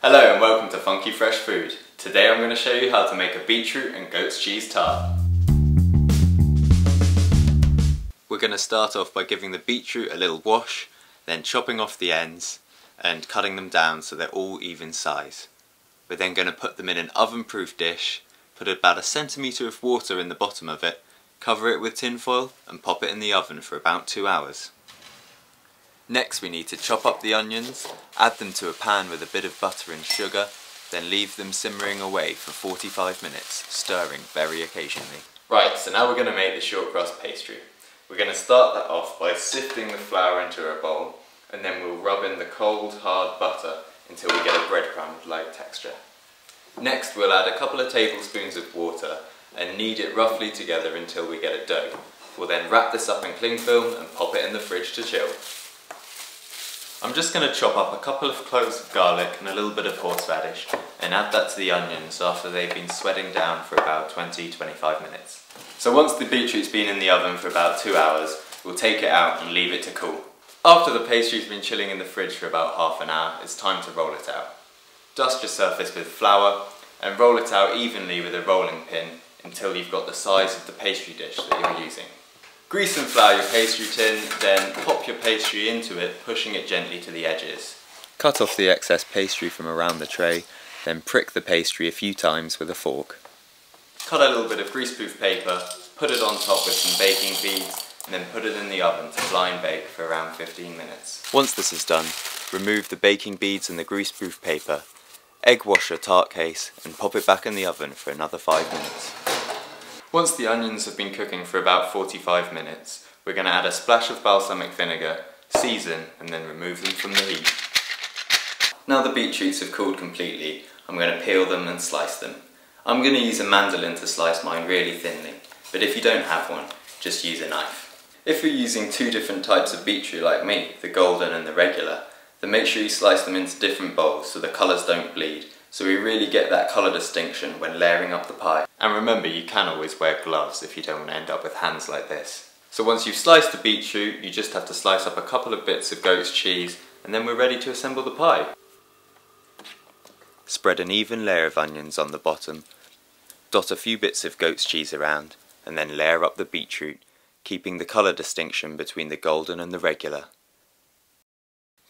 Hello and welcome to Funky Fresh Food. Today I'm going to show you how to make a beetroot and goat's cheese tart. We're going to start off by giving the beetroot a little wash, then chopping off the ends and cutting them down so they're all even size. We're then going to put them in an oven-proof dish, put about 1 centimetre of water in the bottom of it, cover it with tin foil and pop it in the oven for about 2 hours. Next we need to chop up the onions, add them to a pan with a bit of butter and sugar, then leave them simmering away for 45 minutes, stirring very occasionally. Right, so now we're going to make the short crust pastry. We're going to start that off by sifting the flour into a bowl, and then we'll rub in the cold hard butter until we get a breadcrumb-like texture. Next we'll add a couple of tablespoons of water and knead it roughly together until we get a dough. We'll then wrap this up in cling film and pop it in the fridge to chill. I'm just going to chop up a couple of cloves of garlic and a little bit of horseradish and add that to the onions after they've been sweating down for about 20-25 minutes. So once the beetroot's been in the oven for about 2 hours, we'll take it out and leave it to cool. After the pastry's been chilling in the fridge for about half an hour, it's time to roll it out. Dust your surface with flour and roll it out evenly with a rolling pin until you've got the size of the pastry dish that you're using. Grease and flour your pastry tin, then pop your pastry into it, pushing it gently to the edges. Cut off the excess pastry from around the tray, then prick the pastry a few times with a fork. Cut a little bit of greaseproof paper, put it on top with some baking beads, and then put it in the oven to blind bake for around 15 minutes. Once this is done, remove the baking beads and the greaseproof paper, egg wash your tart case, and pop it back in the oven for another 5 minutes. Once the onions have been cooking for about 45 minutes, we're going to add a splash of balsamic vinegar, season, and then remove them from the heat. Now the beetroots have cooled completely, I'm going to peel them and slice them. I'm going to use a mandolin to slice mine really thinly, but if you don't have one, just use a knife. If you're using 2 different types of beetroot like me, the golden and the regular, then make sure you slice them into different bowls so the colours don't bleed, so we really get that colour distinction when layering up the pie. And remember, you can always wear gloves if you don't want to end up with hands like this. So once you've sliced the beetroot, you just have to slice up a couple of bits of goat's cheese, and then we're ready to assemble the pie. Spread an even layer of onions on the bottom, dot a few bits of goat's cheese around, and then layer up the beetroot, keeping the colour distinction between the golden and the regular.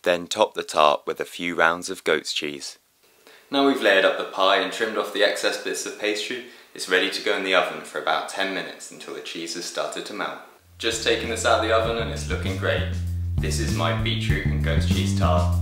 Then top the tart with a few rounds of goat's cheese. Now we've layered up the pie and trimmed off the excess bits of pastry, it's ready to go in the oven for about 10 minutes until the cheese has started to melt. Just taking this out of the oven and it's looking great. This is my beetroot and goat's cheese tart.